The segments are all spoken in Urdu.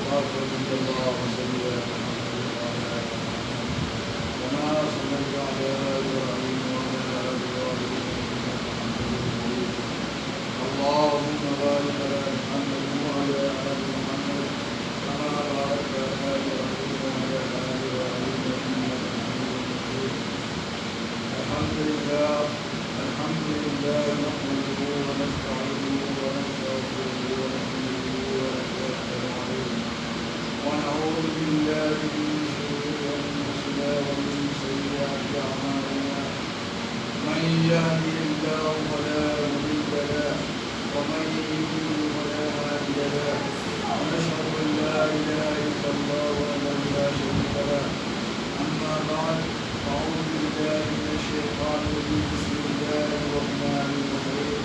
صلی اللہ وسلم كما صليت على إبراهيم وعلى آل إبراهيم إنك حميد مجيد اللهم بارك على محمد وعلى آل محمد كما باركت على إبراهيم وعلى آل إبراهيم إنك حميد مجيد الحمد لله نحمده ونستعينه ونستغفره ونؤمن به ونتوكل عليه ونعوذ بالله من شرور أنفسنا ومن سيئات أعمالنا من يهده الله فلا مضل له ومن يضلل فلا هادي له ونشهد أن لا إله إلا الله وحده لا شريك له أما بعد أعوذ بالله من الشيطان الرجيم بسم الله الرحمن الرحيم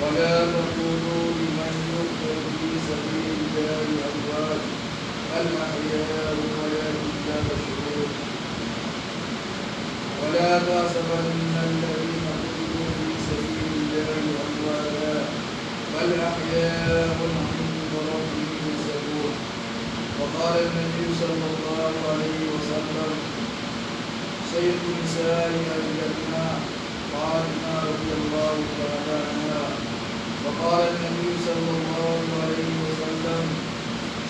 ولا تقولوا لمن يقتل في سبيل الله أموات بل أحياء ولكن لا تشعرون ولا تحسبن الذين قتلوا في سبيل الله أمواتا بل أحياء عند ربهم يرزقون وقال النبي صلى الله عليه وسلم سيد النساء الجنة فاطمة رضي الله تعالى عنها وقال النبي صلى الله عليه وسلم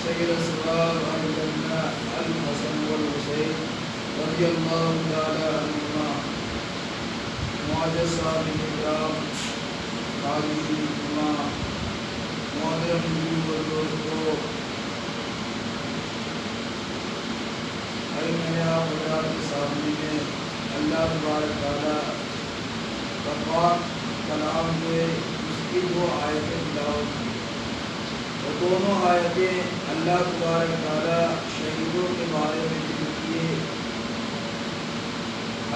سيد الصغار الجنة الحسن والحسين رضي الله تعالى عنهما معزز صاحب اکرام حاضرین اجتماع محترم بزرگ و دوستو خدا کے سامنے میں اللہ تبارک تعالیٰ کا پاک کلام کے اس کی دو آیتیں تلاوت کی اور دونوں آیتیں اللہ تبارک تعالیٰ شہیدوں کے بارے میں ذکر کیے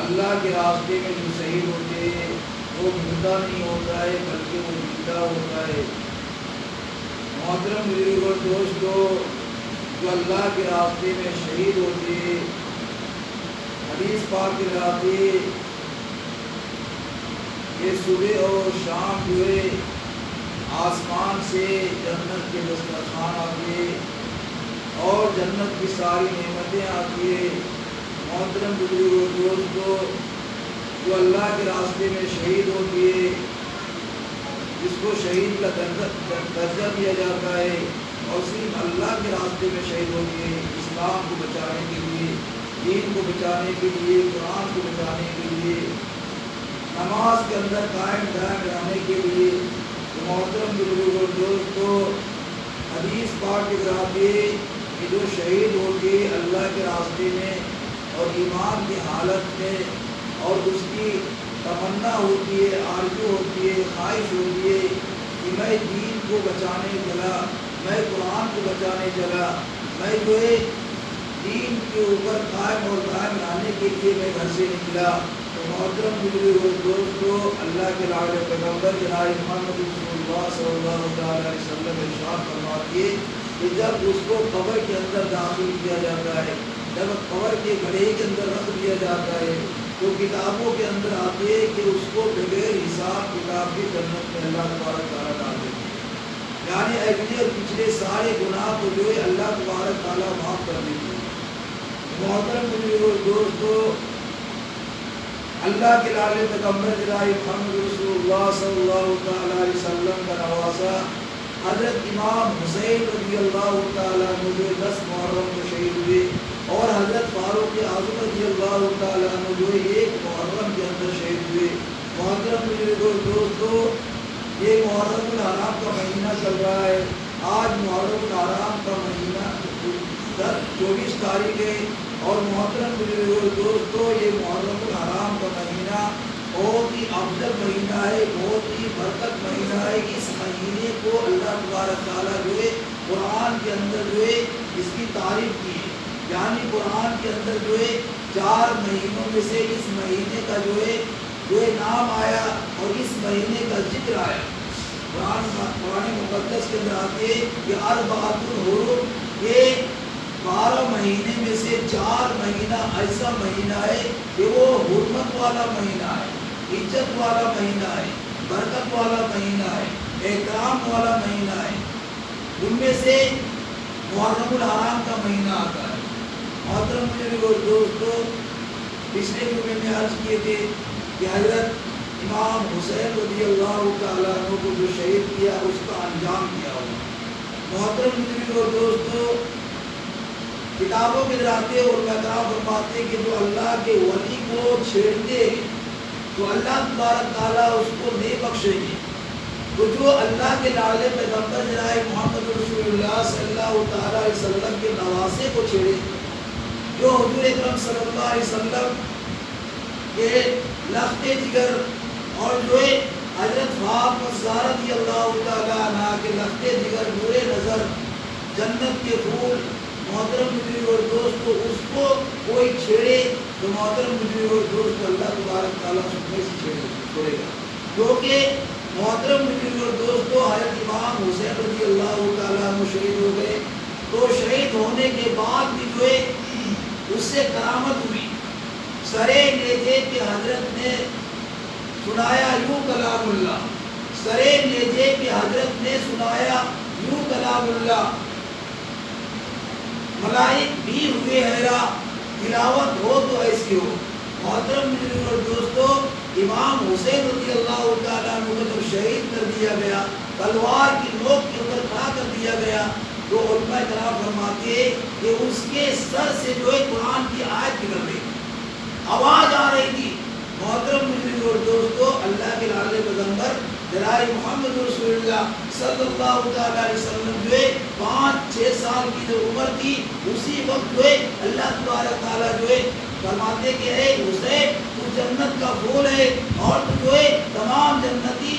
اللہ کے راستے میں جو شہید ہوتے ہیں وہ مردہ نہیں ہوتا ہے بلکہ وہ زندہ ہوتا ہے۔ محترم بزرگ اور دوستو جو اللہ کے راستے میں شہید ہوتے ہیں حدیث پاک کے راتے یہ صبح اور شام جو ہے آسمان سے جنت کے دسترخوان آتے اور جنت کی ساری نعمتیں آتی ہے۔ محترم بزرگ و دوستو جو اللہ کے راستے میں شہید ہوتی ہے جس کو شہید کا درجہ دیا جاتا ہے اور صرف اللہ کے راستے میں شہید ہوتی ہے، اسلام کو بچانے کے لیے، دین کو بچانے کے لیے، قرآن کو بچانے کے لیے، نماز کے اندر قائم دائم رہنے کے لیے۔ محترم بزرگ اور دوستو حدیث پاک کے ذراتے کہ جو شہید ہوتے اللہ کے راستے میں اور ایمان کی حالت میں اور اس کی تمنا ہوتی ہے، آرزو ہوتی ہے، خواہش ہوتی ہے کہ میں دین کو بچانے چلا، میں قرآن کو بچانے چلا، میں جو ہے دین کے اوپر قائم اور دائم رہنے کے لیے میں گھر سے نکلا، تو محترم بزرگ اور دوستو اللہ کے لاڈلے پیغمبر جناب محمد رسول اللہ صلی اللہ علیہ وسلم ارشاد فرماتے ہیں کہ جب اس کو قبر کے اندر داخل کیا جاتا ہے، جب قبر کے گڑھے کے اندر رکھ دیا جاتا ہے تو کتابوں کے اندر آتے ہیں کہ اس کو بغیر حساب کتاب کی جنت میں اللہ تبارک تعالیٰ ڈال دیتے ہیں، یعنی اگلے اور پچھلے سارے گناہ کو جو ہے اللہ تبارک تعالیٰ معاف کر دیتے ہیں۔ محترم دوستو اللہ کے لالے پیغمبر جناب محمد رسول اللہ صلی اللہ تعالیٰ علیہ وسلم کا نواسا حضرت امام حسین رضی اللہ تعالیٰ عنہ جو 10 محرم کو شہید ہوئے اور حضرت فاروق اعظم رضی اللہ تعالیٰ عنہ جو 1 محرم کے اندر شہید ہوئے۔ محترم دوستو یہ محرم الحرام کا مہینہ چل رہا ہے، آج محرم الحرام کا مہینہ 24 تاریخ ہے اور محترم دوستو یہ محرم الحرام کا مہینہ بہت ہی افضل مہینہ ہے، بہت ہی برکت مہینہ ہے۔ اس مہینے کو اللہ تبارک تعالیٰ جو ہے قرآن کے اندر جو ہے اس کی تعریف کی ہے، یعنی قرآن کے اندر جو ہے 4 مہینوں میں سے اس مہینے کا جو ہے نام آیا اور اس مہینے کا ذکر آیا۔ قرآن مقدس کے اندر آتے ہیں کہ اربعۃ الحرم، یہ 12 مہینے میں سے 4 مہینہ ایسا مہینہ ہے کہ وہ حرمت والا مہینہ ہے، عزت والا مہینہ ہے، برکت والا مہینہ ہے، احترام والا مہینہ ہے۔ ان میں سے محرم الحرام کا مہینہ آتا ہے۔ محترم بزرگوں اور دوستو، پچھلے جمعے میں عرض کیے تھے کہ حضرت امام حسین رضی اللہ تعالیٰ عنہ کو جو شہید کیا اس کا انجام کیا ہوا۔ محترم بزرگوں اور دوستو، کتابوں کے دراتے اور کرام فرماتے کہ جو اللہ کے ولی کو چھیڑتے ہیں تو اللہ تبارک تعالیٰ اس کو نہیں بخشے گی۔ تو جو اللہ کے لاڈلے پیغمبر جناب محمد رسول اللہ صلی اللہ تعالیٰ علیہ وسلم کے نواسے کو چھیڑے، جو حضور اکرم صلی اللہ علیہ وسلم کے لخت جگر اور جو حضرت فاطمہ الزہرا رضی اللہ تعالیٰ عنہا کے لخت جگر نور نظر جنت کے پھول، محترم بزرگ اور دوستو، اس کو کوئی چھیڑے تو محترم بزرگ اور دوستو اللہ تبارک تعالیٰ اس میں سے چھوڑے گا، کیونکہ محترم بزرگ اور دوستو حضرت امام حسین رضی اللہ تعالیٰ عنہ شہید ہو گئے، تو شہید ہونے کے بعد بھی جو ہے اس سے کرامت ہوئی۔ سرے نیزے پہ حضرت نے سنایا یوں کلام اللہ، سرے نیزے پہ حضرت نے سنایا یوں کلام اللہ، ملائک بھی ہوئے حیران، تلاوت ہو تو ایسی ہو۔ محترم بزرگ اور دوستو، امام حسین رضی اللہ تعالیٰ عنہ کو جب شہید کر دیا گیا، تلوار کی نوک کے اوپر کھڑا کر دیا گیا، تو علماء کرام فرماتے ہیں کہ اس کے سر سے جو ہے قرآن کی آیت نکل رہی تھی، آواز آ رہی تھی۔ محترم بزرگ اور دوستو، اللہ کے لاڈلے پیغمبر جناب محمد رسول اللہ صلی اللہ تعالیٰ علیہ وسلم جو ہے 5-6 سال کی جو عمر تھی، اسی وقت جو ہے اللہ تبارک تعالیٰ جو ہے فرماتے کہ اے حسین تو جنت کا پھول ہے اور تو جو ہے تمام جنتی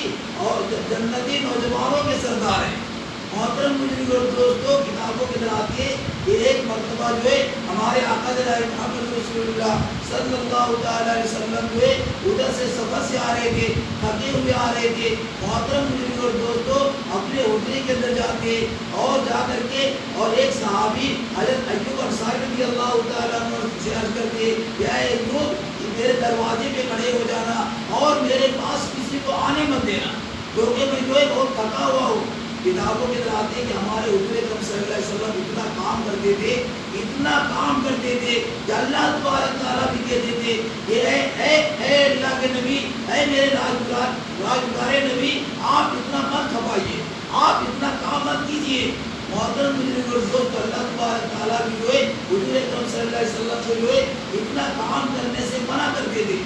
نوجوانوں کے سردار ہیں۔ محترم بزرگ اور دوستو، کتابوں کے اندر آتی ہے کہ ایک مرتبہ جو ہے ہمارے آقا جناب محمد رسول اللہ صلی اللہ تعالیٰ علیہ وسلم جو ہے ادھر سے سفر سے آ رہے تھے، تھکے ہوئے آ رہے تھے۔ محترم بزرگ اور دوستو، اپنے حجرے کے اندر جاتے اور جا کر کے اور ایک صحابی حضرت ایوب انصاری رضی اللہ تعالیٰ عنہ سے عرض کرتے یا ایوب میرے دروازے پہ کھڑے ہو جانا اور میرے پاس کسی کو آنے مت دینا، کیونکہ میں جو ہے بہت تھکا ہوا ہوں۔ کتابوں کے اندر آتے کہ ہمارے حضور اکرم صلی اللہ علیہ وسلم اتنا کام کرتے تھے، اتنا کام کرتے تھے کہ اللہ تبارک تعالیٰ بھی کہتے تھے کہ اے اللہ کے نبی، اے میرے راجگار نبی، آپ اتنا مت کھپائیے، آپ اتنا کام مت کیجیے۔ محترم بزرگ اور دوستو، اللہ تبارک تعالیٰ بھی جو ہے حضور اکرم صلی اللہ علیہ وسلم کو جو ہے اتنا کام کرنے سے منع کرتے تھے،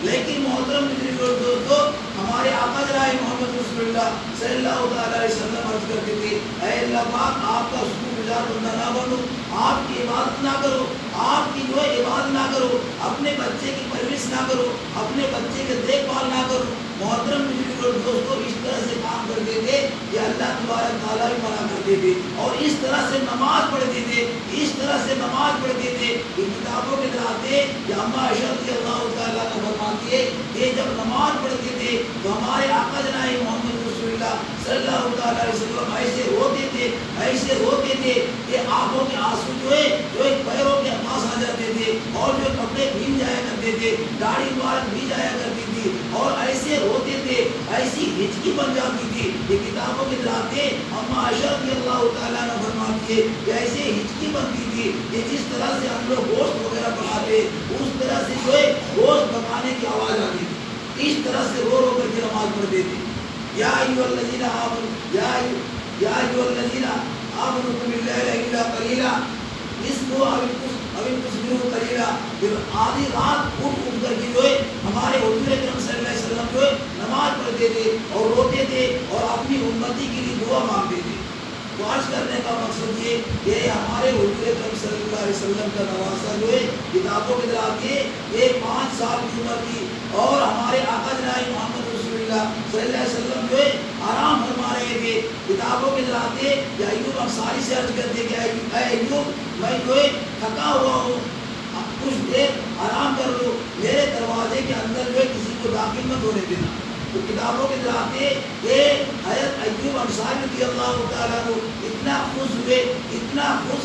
لیکن محترم بزرگ اور دوستو، ہمارے آقا جناب محمد رسول اللہ صلی اللہ تعالیٰ علیہ وسلم عرض کرتے تھے اے اللہ پاک، آپ کا شکر گزار بندہ نہ بنو، آپ کی عبادت نہ کرو، آپ کی جو ہے عبادت نہ کرو، اپنے بچے کی پرورش نہ کرو، اپنے بچے کی دیکھ بھال نہ کرو۔ محترم بزرگ اور دوستو، اس طرح سے کام کرتے تھے کہ اللہ تبارک تعالیٰ بھی منع کرتے تھے، اور اس طرح سے نماز پڑھتے تھے، اس طرح سے نماز پڑھتے تھے کہ کتابوں کے اندر آتے کہ اما عائشہ رضی اللہ تعالیٰ عنہ فرماتی ہے کہ جب نماز پڑھتے تھے تو ہمارے آقا جناب محمد رسول اللہ صلی اللہ تعالیٰ علیہ وسلم ایسے روتے تھے، ایسے روتے تھے کہ آنکھوں کے آنسو جو ہے پیروں کے پاس آ جاتے تھے، اور جو کپڑے بھیگ جایا کرتے تھے، داڑھی مبارک بھیگ جایا کرتی تھی، اور ایسے روتے تھے، ایسی ہچکی بن جاتی تھی۔ یہ کتابوں کے دراتے اما عائشہ رضی اللہ تعالیٰ عنہ فرماتی ہے کہ ایسے ہچکی بنتی تھی کہ جس طرح سے ہم لوگ گوشت وغیرہ پکاتے اس طرح سے جو ہے گوشت پکانے کی آواز آتی تھی، اس طرح سے رو رو کر کے نماز پڑھتے تھے۔ یا ایھا الذین آمنوا یا ایھا الذین آمنوا باللہ الا قلیلا نصفہ او انقص منہ قلیلا۔ پھر آدھی رات اٹھ کر کے جو ہے ہمارے حضور اکرم صلی اللہ علیہ وسلم جو ہے نماز پڑھتے تھے اور روتے تھے اور اپنی امتی کے لیے دعا مانگتے تھے۔ تو عرض کرنے کا مقصد یہ کہ ہمارے حضور اکرم صلی اللہ علیہ وسلم کا نواسہ جو ہے کتابوں کے اندر آتی ہے یہ 5 سال کی عمر تھی، اور ہمارے آقا جناب محمد رسول اللہ صلی اللہ علیہ وسلم جو ہے آرام فرما رہے تھے۔ کتابوں کے اندر آتے کہ ایوب انصاری سے عرض کرتے کہ اے ایوب، میں جو ہے تھکا ہوا ہوں، کچھ دیر آرام کر لو، میرے دروازے کے اندر جو ہے کسی کو داخل مت ہونے دینا۔ تو کتابوں کے اندر آتے کہ حضرت ایوب انصاری رضی اللہ تعالیٰ عنہ اتنا خوش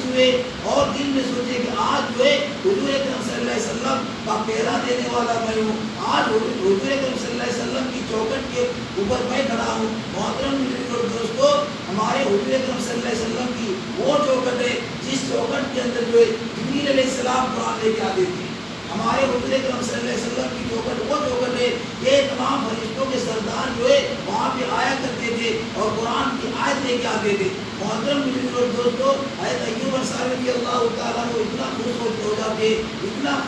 ہوئے اور دل میں سوچے کہ آج جو ہے حضور اکرم صلی اللہ علیہ وسلم کا پہرا دینے والا میں ہوں، آج حضور اکرم صلی اللہ علیہ وسلم کی چوکھٹ کے اوپر میں کھڑا ہوں۔ محترم دوستو، ہمارے حضور اکرم صلی اللہ علیہ وسلم کی وہ چوکھٹ ہے جس چوکھٹ کے اندر جو ہے جبریل علیہ السلام قرآن لے کے آتے تھے۔ ہمارے حضور اکرم صلی اللہ علیہ وسلم کی چوکھٹ وہ چوکھٹ ہے کہ تمام فرشتوں کے سردار جو ہے وہاں پہ آیا کرتے تھے اور قرآن کی آیت لے کے آتے تھے۔ محترم دوستو، حضرت ایوب انصاری رضی اللہ تعالیٰ عنہ اتنا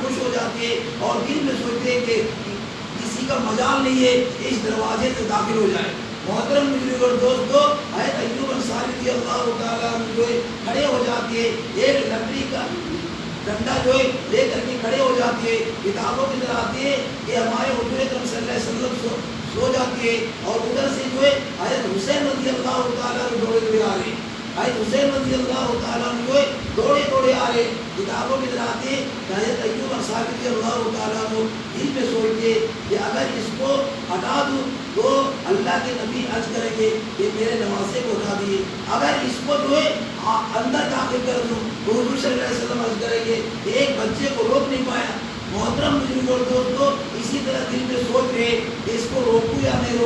خوش ہو جاتے اور دل میں سوچتے کہ کسی کا مجال نہیں ہے اس دروازے سے داخل ہو جائے۔ محترم دوستو، حضرت ایوب انصاری رضی اللہ تعالیٰ عنہ جو ہے کھڑے ہو جاتے، ایک لکڑی کا ڈنڈا جو ہے لے کر کے کھڑے ہو جاتے۔ کتابوں کے اندر آتے ہیں کہ ہمارے حضور اکرم صلی اللہ علیہ وسلم سو جاتے ہیں اور ادھر سے جو ہے حضرت حسین رضی اللہ تعالیٰ عنہ دوڑے آ رہے ہیں۔ حضرت حسین رضی اللہ تعالیٰ عنہ جو ہے دوڑے آ رہے ہیں۔ کتابوں کے اندر آتے ہیں کہ حضرت ایوب انصاری رضی اللہ تعالیٰ عنہ دل میں سوچتے کہ اگر اس کو ہٹا دوں تو اللہ کے نبی عرض کریں گے کہ میرے نواسے کو ہٹا دیے، اگر اس کو جو ہے اندر داخل کر دوں تو حضور صلی اللہ علیہ وسلم عرض کریں گے کہ ایک بچے کو روک نہیں پایا۔ محترم دوستو، اسی طرح دل میں سوچ رہے کہ اس کو روکوں یا نہیں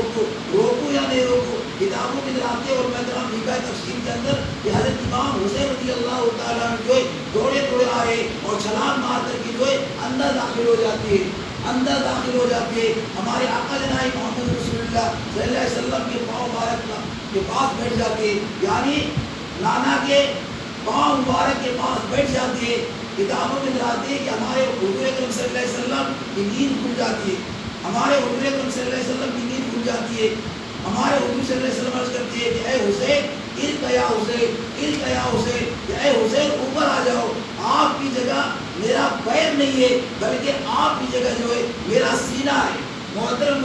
روکوں۔ کتابوں کے اندر آتے اور میں تمام لکھا تفسیر کے اندر کہ حضرت امام حسین رضی اللہ تعالیٰ عنہ جو ہے دوڑے آ رہے اور چھلانگ مار کر کے جو ہے اندر داخل ہو جاتی ہے۔ ہمارے آقا جناب محمد رسول اللہ صلی اللہ علیہ وسلم کے پاؤں مبارک کے پاس بیٹھ جاتے، یعنی نانا کے پاؤں مبارک کے پاس بیٹھ جاتے ہیں۔ کتابوں میں آتے ہیں کہ ہمارے حضور اکرم صلی اللہ علیہ وسلم کی نیند کھل جاتی ہے۔ ہمارے حضور اکرم صلی اللہ علیہ وسلم کی نیند کھل جاتی ہے۔ ہمارے حضور صلی اللہ علیہ وسلم عرض کرتے ہیں کہ اے حسین ارق یا حسین، کہ اے حسین اوپر آ جاؤ، آپ کی جگہ میرا پیر نہیں ہے بلکہ آپ کی جگہ جو ہے میرا سینہ ہے۔ محترم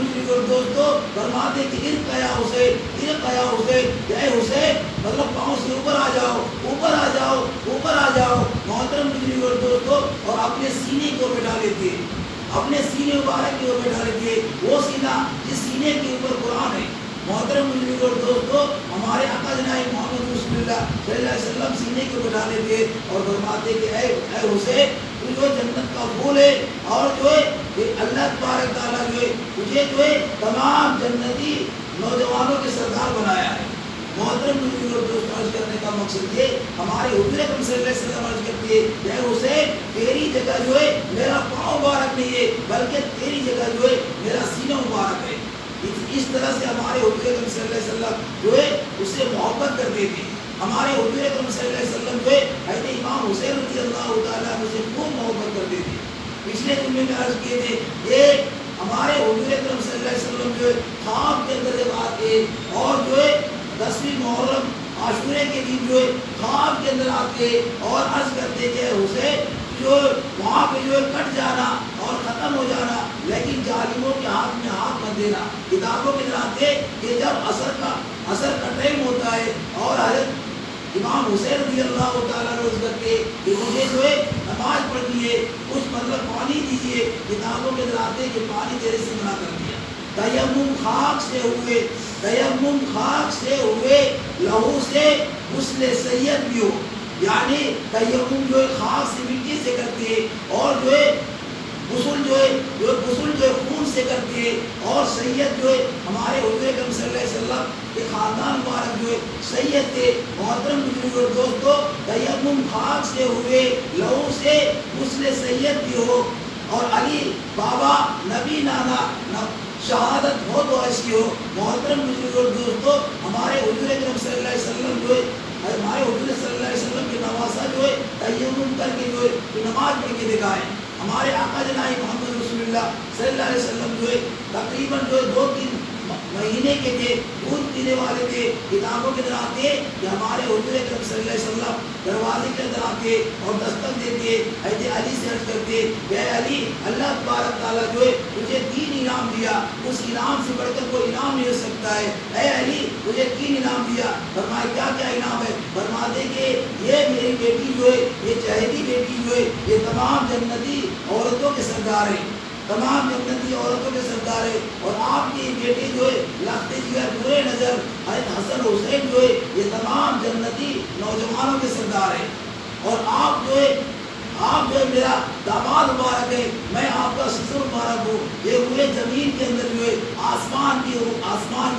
دوستو، فرماتے کہ ارق یا حسین، کہ اے حسین مطلب پاؤں سے اوپر آ جاؤ۔ محترم دوستو، اور اپنے سینے کو بٹھا لیتے ہیں، اپنے سینے مبارک کی اور بٹھا لیتے ہیں، وہ سینہ جس سینے کے اوپر قرآن ہے۔ محترم دوستو، ہمارے آقا جناب محمد رسول اللہ صلی اللہ علیہ وسلم سینے کو بٹھا لیتے ہیں اور فرماتے کہ اے حسین تو جو جنت کا پھول ہے اور جو ہے اللہ تبارک تعالیٰ جو ہے تجھے جو ہے تمام جنتی نوجوانوں کے سردار بنایا ہے۔ محترم دوست، عرض کرنے کا مقصد یہ ہمارے حضور اکرم صلی اللہ علیہ وسلم عرض کرتے ہیں کہ اے حسین تیری جگہ جو ہے میرا پاؤں مبارک نہیں ہے بلکہ تیری جگہ جو ہے میرا سینہ مبارک ہے۔ اس طرح سے ہمارے حضور اکرم صلی اللہ علیہ وسلم جو ہے اس سے محبت کرتے تھے۔ ہمارے حضور اکرم صلی اللہ علیہ وسلم جو ہے حضرت امام حسین رضی اللہ تعالیٰ عنہ سے خوب محبت کرتے تھے۔ پچھلے جمعے میں عرض کیے تھے کہ ہمارے حضور اکرم صلی اللہ علیہ وسلم جو ہے خواب کے اندر جب آتے اور جو ہے 10ویں محرم عاشورے کے دن جو ہے خواب کے اندر آتے اور عرض کرتے کہ حسین جو وہاں پہ جو ہے کٹ جانا اور ختم ہو جانا، لیکن ظالموں کے ہاتھ میں ہاتھ مت دینا۔ کتابوں کے اندر آتے کہ جب عصر کا ٹائم ہوتا ہے اور حضرت امام حسین رضی اللہ تعالیٰ روز کرتے کہ مجھے جو ہے نماز پڑھنی ہے، کچھ مطلب پانی دیجیے۔ کتابوں کے اندر آتے کہ پانی دینے سے منع کر دیا۔ تیمم خاک سے ہوئے لہو سے غسل سید بھی ہو، یعنی تیمم جو ہے خاک سے مٹی سے کرتے ہیں اور جو ہے غسل جو ہے خون سے کرتے ہیں، اور سید جو ہے ہمارے حضور اکرم صلی اللہ علیہ وسلم کے خاندان مبارک جو ہے سید تھے۔ محترم دوستو، تیمم خاک سے ہوئے لہو سے غسل سید بھی ہو، اور علی بابا نبی نانا شہادت ہو تو ایسی ہو۔ محترم دوستو، ہمارے حضور اکرم صلی اللہ علیہ وسلم جو ہے ہمارے حضور صلی اللہ علیہ وسلم کے نواسا جو ہے تیمم کر کے جو ہے نماز پڑھ کے دکھائے۔ ہمارے آقا جناب محمد رسول اللہ صلی اللہ علیہ وسلم جو ہے تقریباً جو ہے 2-3 مہینے کے تھے، دودھ پینے والے تھے۔ کتابوں کے اندر آتے کہ ہمارے حضور اکرم صلی اللہ علیہ وسلم دروازے کے اندر آتے اور دستک دیتے، حضرت علی سے عرض کرتے کہ اے علی اللہ تبارک تعالیٰ جو ہے تجھے 3 انعام دیا، اس انعام سے بڑھ کر کوئی انعام نہیں ہو سکتا ہے۔ اے علی تجھے 3 انعام دیا۔ فرمایا کیا انعام ہے؟ فرماتے کہ یہ میری بیٹی جو ہے، یہ چہیتی بیٹی جو ہے یہ تمام جنتی عورتوں کے سردار ہیں، تمام جنتی عورتوں کے سردار ہے، اور آپ کی بیٹے جو ہے لخت جگر برے نظر حضرت حسن حسین جو ہے یہ تمام جنتی نوجوانوں کے سردار ہے، اور آپ جو ہے میرا داماد مبارک ہے، میں آپ کا سسر مبارک ہوں۔ یہ ہوئے زمین کے اندر جو ہے آسمان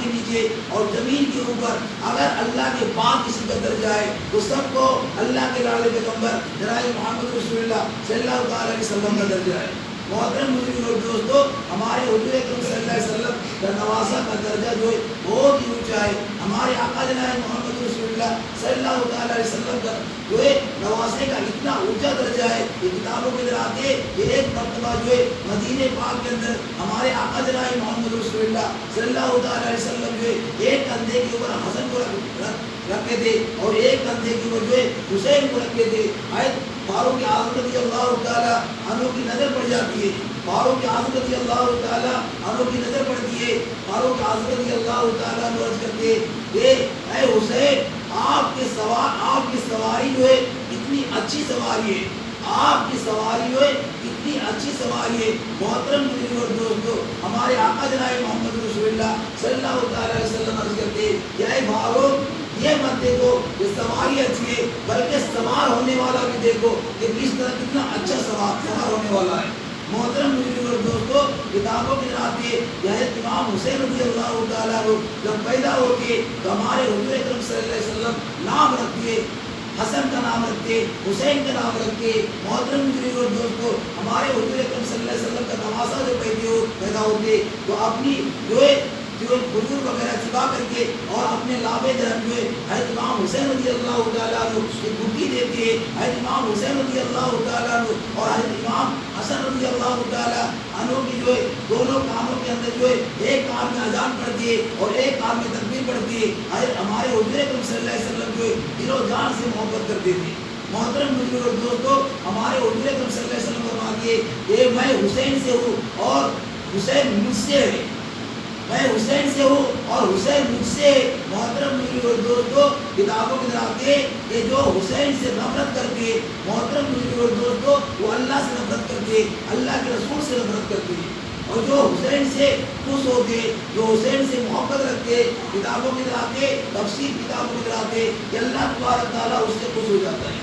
کے نیچے اور زمین کے اوپر اگر اللہ کے بعد کسی کا درجہ ہے تو سب کو اللہ کے لاڈلے پیغمبر جناب محمد رسول اللہ صلی اللہ علیہ وسلم کا درجہ ہے۔ محترم بزرگ اور دوستو، ہمارے حضور اکرم صلی اللہ علیہ وسلم کا نواسا کا درجہ جو ہے بہت ہی اونچا ہے۔ ہمارے آقا جناب محمد رسول اللہ صلی اللہ علیہ وسلم کا جو ہے نواسے کا اتنا اونچا درجہ ہے، یہ کتابوں کے اندر آتے ہیں کہ ایک مرتبہ جو ہے مدینہ پاک کے اندر ہمارے آقا جناب محمد رسول اللہ صلی اللہ علیہ وسلم جو ہے ایک کندھے کے اوپر حسن کو رکھے تھے اور ایک کندھے کے اوپر جو ہے حسین کو رکھے تھے۔ فاروق اعظم رضی اللہ تعالیٰ عنہ کی نظر پڑ جاتی ہے، فاروق اعظم رضی اللہ تعالیٰ عنہ کی نظر پڑتی ہے، فاروق اعظم رضی اللہ تعالیٰ عنہ عرض کرتے کہ اے حسین، آپ کی سواری جو ہے اتنی اچھی سواری ہے، آپ کی سواری جو ہے اتنی اچھی سواری ہے۔ محترم بزرگ اور دوستو، ہمارے آقا جناب محمد رسول اللہ صلی اللہ علیہ وسلم عرض کرتے کہ اے فاروق، یہ مت دیکھو کہ سواری اچھی ہے، بلکہ سوار ہونے والا بھی دیکھو کہ کس طرح کتنا اچھا سوار ہونے والا ہے۔ محترم بزرگ اور دوستو، کتابوں کے آتی ہے کہ حضرت امام حسین رضی اللہ تعالیٰ عنہ جب پیدا ہوتے تو ہمارے حضور اکرم صلی اللہ علیہ وسلم نام رکھتے، حسن کا نام رکھتے، حسین کا نام رکھتے۔ محترم بزرگ اور دوستو، ہمارے حضور اکرم صلی اللہ علیہ وسلم کا نواسا جو پیدا ہوتے تو اپنی جو ہے بزرگ وغیرہ چھپا کر کے اور اپنے لابے درم جو ہے حضرت امام حسین رضی اللہ تعالیٰ عنہ کی بھوٹی دیتے ہیں۔ حضرت امام حسین رضی اللہ تعالیٰ عنہ اور حضرت امام حسن رضی اللہ تعالیٰ عنہ کی جو ہے دونوں کانوں کے اندر جو ہے ایک کان میں اذان پڑھتی ہے اور ایک کان میں تکبیر پڑھتی ہے۔ ہمارے حضور اکرم صلی اللہ علیہ وسلم جو ہے دل و جان سے محبت کرتے تھے۔ محترم بزرگ اور دوستو، ہمارے حضور اکرم صلی اللہ علیہ وسلم فرماتے ہیں کہ میں حسین سے ہوں اور حسین مجھ سے ہے، میں حسین سے ہوں اور حسین مجھ سے ہے۔ محترم بزرگ اور دوستو، کتابوں کے اندر آتے ہیں کہ جو حسین سے نفرت کرتے، محترم بزرگ اور دوستو، وہ اللہ سے نفرت کرتے، اللہ کے رسول سے نفرت کرتے، اور جو حسین سے خوش ہوتے، جو حسین سے محبت رکھتے، کتابوں کے اندر آتے، تفسیر کتابوں کے اندر آتے کہ اللہ تبارک تعالیٰ اس سے خوش ہو جاتا ہے۔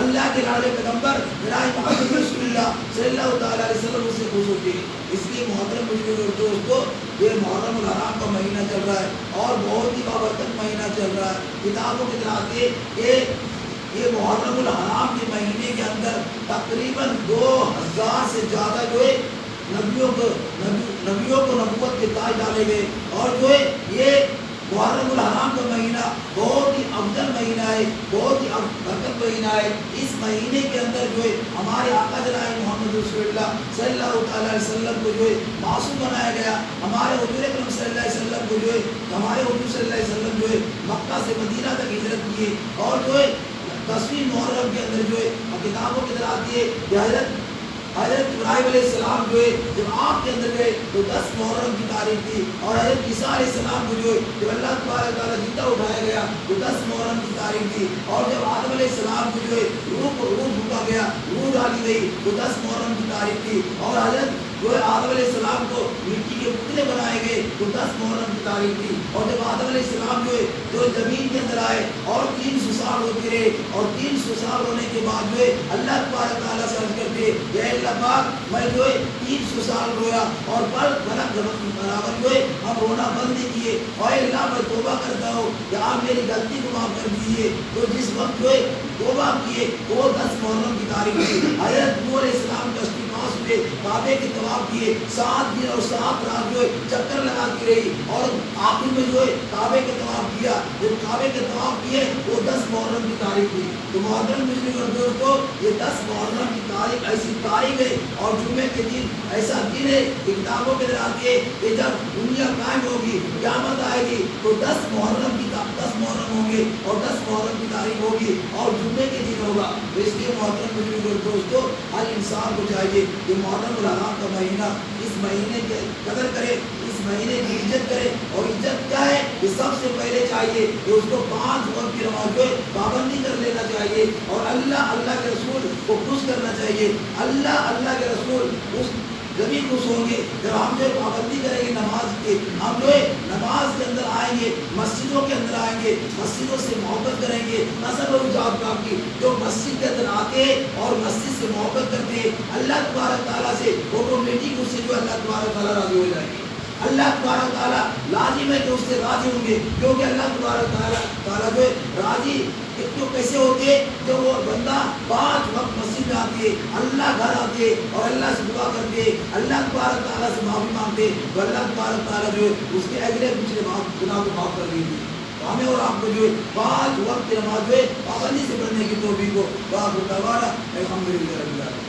اللہ کے لاڈلے پیغمبر جناب محمد رسول اللہ صلی اللہ تعالیٰ علیہ وسلم اس سے خوش ہوتے ہیں۔ اس لیے محترم بزرگ اور دوستو، یہ محرم الحرام کا مہینہ چل رہا ہے اور بہت ہی بابرکت مہینہ چل رہا ہے۔ کتابوں کے اندر آتے ہیں کہ یہ محرم الحرام کے مہینے کے اندر تقریباً 2000 سے زیادہ جو ہے نبیوں کو نبوت کے تاج ڈالے گئے، اور جو ہے یہ محرم الحرام کا مہینہ بہت ہی افضل مہینہ ہے، بہت ہی برکت مہینہ ہے۔ اس مہینے کے اندر جو ہے ہمارے آقا جناب محمد رسول اللہ صلی اللہ تعالیٰ علیہ وسلم کو جو ہے معصوم بنایا گیا۔ ہمارے حضور اکرم صلی اللہ علیہ وسلم کو جو ہے ہمارے حضور صلی اللہ علیہ وسلم جو ہے مکہ سے مدینہ تک ہجرت کیے، اور جو ہے 10ویں محرم کے اندر جو ہے کتابوں کی طرح آتی ہے کہ حضرت ابراہیم علیہ السلام جو ہے جب آپ کے اندر گئے تو 10 محرم کی تاریخ تھی، اور حضرت عیسیٰ علیہ السلام کو جو ہے جب اللہ تبارک تعالیٰ زندہ اٹھایا گیا تو 10 محرم کی تاریخ تھی، اور جب آدم علیہ السلام کو جو ہے روح پھونکا گیا، روح ڈالی گئی تو 10 محرم کی تاریخ تھی، اور حضرت جو ہے آدم علیہ السلام کو مٹی کے پتلے بنائے گئے تو 10 محرم کی تاریخ تھی، اور جب آدم علیہ السلام جو زمین کے اندر آئے اور 300 سال ہوتے رہے، اور 300 سال ہونے کے بعد جو ہے اللہ تبارک تعالیٰ سے عرض کرتے کہ اللہ پاک میں جو ہے 300 سال رویا اور فلک برابر جو ہے ہم رونا بند نہیں کیے، اور اللہ میں توبہ کرتا ہوں کہ آپ میری غلطی کو معاف کر دیجیے۔ تو جس وقت جو ہے توبہ کیے وہ 10 محرم کی تاریخ تھی۔ حضرت نوح علیہ السلام کا کعبے کے طواف کیے، 7 دن اور 7 رات جو ہے چکر لگاتی رہی، اور آخر میں جو ہے کعبے کے طواف کیا۔ جب کعبے کے طواف کیے وہ 10 محرم کی تاریخ تھی۔ تو محترم بزرگ اور دوستو، یہ 10 محرم کی تاریخ ایسی تاریخ ہے، اور جمعے کے دن ایسا دن ہے کہ کتابوں کے اندر آتی ہے کہ جب دنیا قائم ہوگی، قیامت آئے گی تو 10 محرم ہوں گے اور 10 محرم کی تاریخ ہوگی اور جمعے کے دن ہوگا۔ تو اس لیے محترم بزرگ اور دوستو، ہر انسان کو چاہیے کہ محرم الحرام کا مہینہ، اس مہینے کی قدر کرے، اس مہینے کی عزت کرے، اور عزت کیا ہے کہ سب سے پہلے چاہیے کہ اس کو 5 وقت کی نماز جو ہے پابندی کر لینا چاہیے، اور اللہ کے رسول کو خوش کرنا چاہیے۔ اللہ کے رسول اس جبھی خوش ہوں گے جب ہم جو ہے پابندی کریں گے نماز کی، ہم جو ہے نماز کے اندر آئیں گے، مسجدوں کے اندر آئیں گے، مسجدوں سے محبت کریں گے۔ نصب و ایجاب کا کی جو مسجد کے اندر آتے اور مسجد سے محبت کرتے ہیں اللہ تبارک تعالیٰ سے آٹومیٹک اس سے جو اللہ تبارک تعالیٰ راضی ہو جائیں گے۔ اللہ تبارک تعالیٰ لازم ہے کہ اس سے راضی ہوں گے، کیونکہ اللہ تبارک تعالیٰ جو ہے راضی تو کیسے ہوتے ہیں جب وہ بندہ 5 وقت مسجد میں آتی ہے، اللہ گھر آتے اور اللہ سے دعا کرتے، اللہ تبارک تعالیٰ سے معافی مانگتے، تو اللہ تبارک تعالیٰ جو ہے اس کے اگلے پچھلے گناہ کو معاف کر دیتے۔ ہمیں اور آپ کو جو ہے 5 وقت کی نماز جو ہے پابندی سے پڑھنے کی توفیق کو باخر دعوانا الحمدللہ رب العالمین۔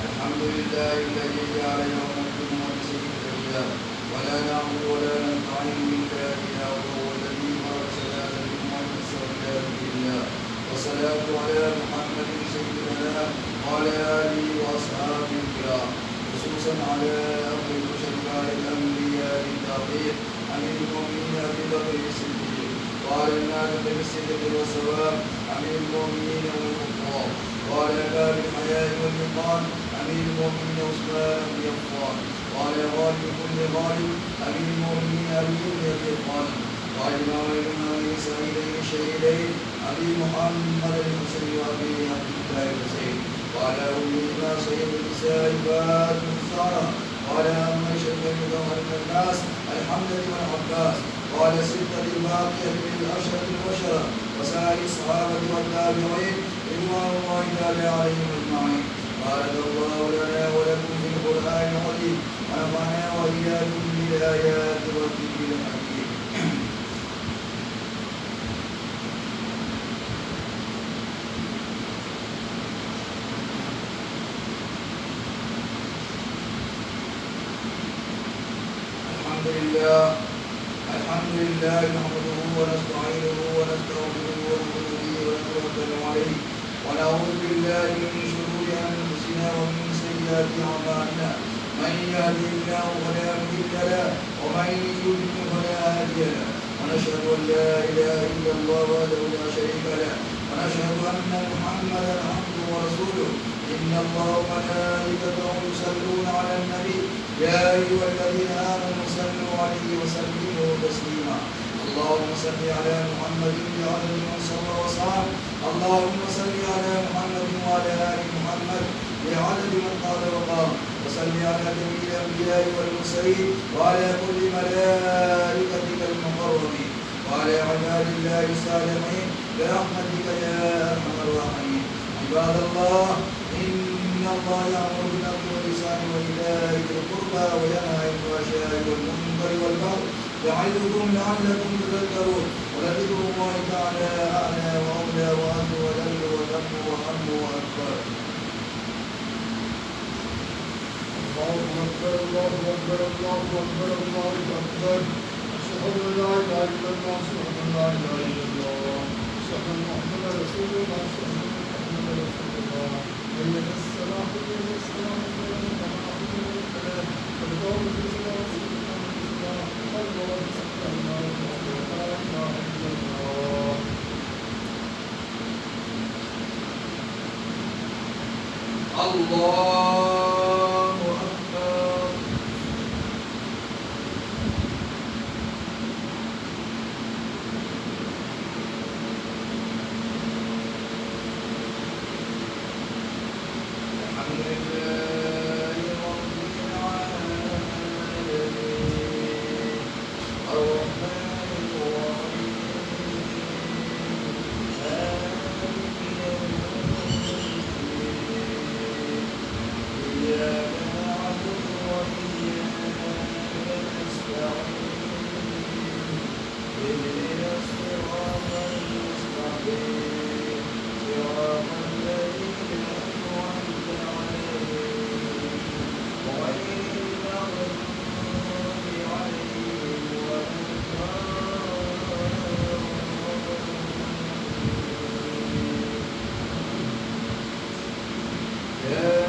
الحمد لله الذي جعل يوم الجمعة سيدا ولا نعبد ولا نستعين إلا إياه وهو الذي فرض صلاة الجمعة الصلاة لله والصلاة على محمد سيدنا وعلى آله وأصحابه الكرام خصوصا على أفضل شفاعة الأنبياء التعظيم أمير المؤمنين أبي بكر الصديق وعلى الناطق بالصدق والصواب أمير المؤمنين والكفار وعلى باب الحياء والإقام أمير المؤمنين عثمان بن عفان وعلى غالب كل غالب أمير المؤمنين علي بن أبي طالب وعلى إمام سعيدين الشهيدين أبي محمد الحسين وأبي عبد الله الحسين وعلى أمهما سيد النساء فاطمة الزهراء وعلى أم أشرف المظهر الناس الحمد والعباس وعلى ستة الباقية من الأشرف البشر وسائر الصحابة والتابعين رضوان الله تعالى عليهم أجمعين. بارك الله لنا ولكم في القرآن العظيم ونفعنا وإياكم بالآيات والذكر الحكيم. الحمد لله نحمده ونستعينه ونستغفره ونؤمن به ونتوكل عليه ونعوذ بالله من شرور أنفسنا ومن سيئات أعمالنا من يهده الله فلا مضل له ومن يضلل فلا هادي له ونشهد أن لا إله إلا الله وحده لا شريك له ونشهد أن محمدا عبده ورسوله. إن الله وملائكته يصلون على النبي يا أيها الذين آمنوا صلوا عليه وسلموا تسليما. اللهم صل على محمد بعدد من صلى وصام. اللهم صل على محمد وعلى آل محمد بعدد من قال وقام. وصل على جميع الأنبياء والمرسلين وعلى كل ملائكتك المقربين وعلى عباد الله الصالحين برحمتك يا أرحم الراحمين. عباد الله، إن الله يأمر بالعدل والإحسان وإيتاء ذي القربى وينهى عن الفحشاء والمنكر والبغي يعظكم لعلكم تذكرون. ولذكر الله تعالى أعلى وأولى وأعز وجل وأتم وأهم وأكبر. الله أكبر الله أكبر الله أكبر الله أكبر. أشهد أن لا إله إلا الله أشهد أن لا إله إلا الله أشهد أن محمدا رسول الله أشهد أن محمدا رسول الله. حي على الصلاة حي على الصلاة حي على الفلاح حي على الفلاح قد قامت الصلاة قد قامت الصلاة الله أكبر الله أكبر لا إله إلا الله. الله أكبر. الحمد لله رب العالمين الرحمن الرحيم مالك يوم الدين إياك نعبد وإياك نستعين اهدنا الصراط المستقيم صراط الذين أنعمت عليهم غير المغضوب عليهم ولا الضالين. يا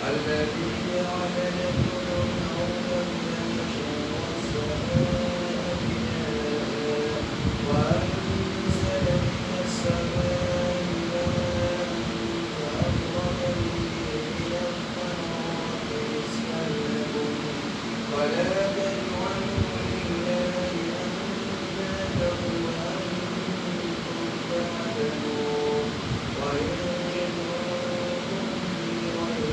الذي جعل لكم الأرض فراشا والسماء بناء وأنزل من السماء ماء فأخرج به من الثمرات رزقا لكم فلا تجعلوا لله أندادا وأنتم تعلمون. وإن كنتم في ريب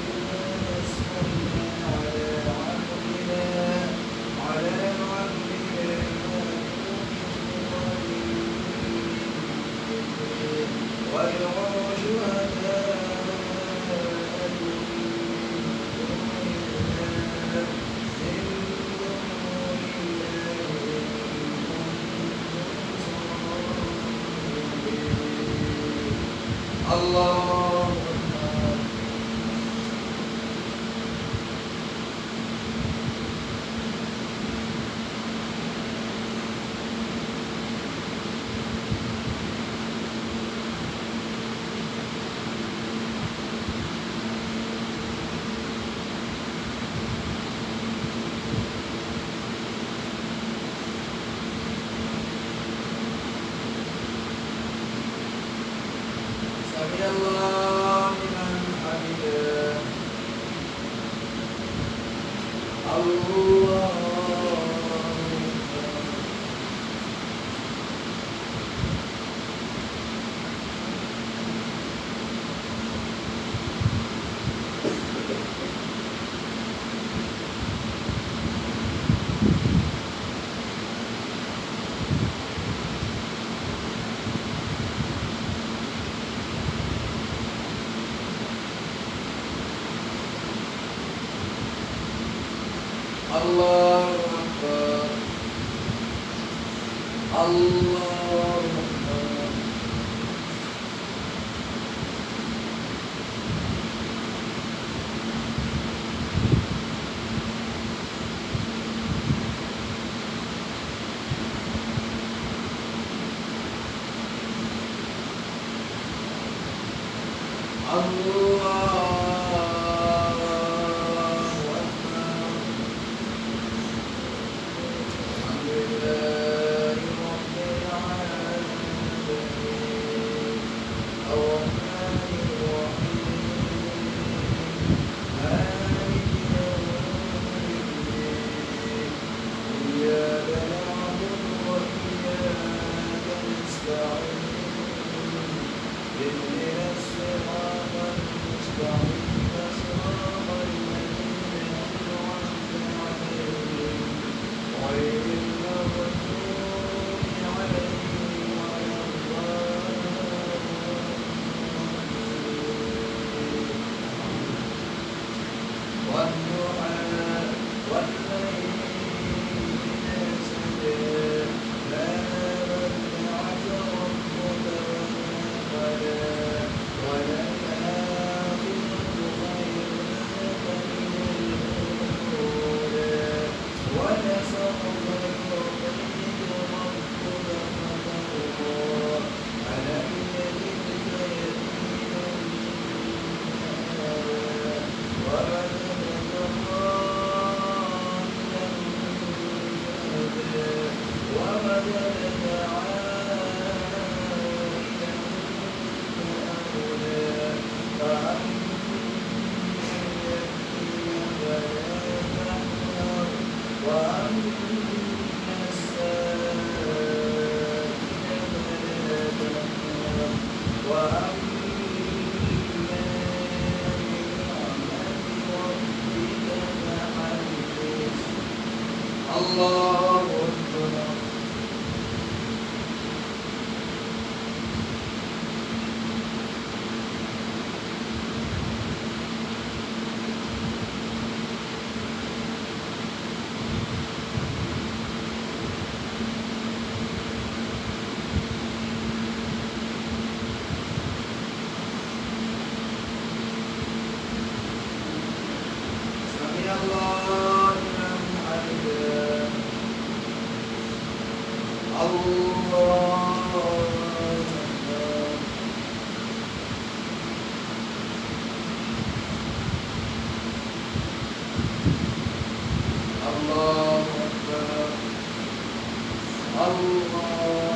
مما نزلنا على عبدنا فأتوا بسورة من مثله وادعوا شهداءكم من دون الله الله أكبر. سمع الله لمن حمده. الله الله أكبر الله أكبر. اللہ اکبر سمع اللہ لمن حمدہ اللہ اکبر اللہ اکبر اللہ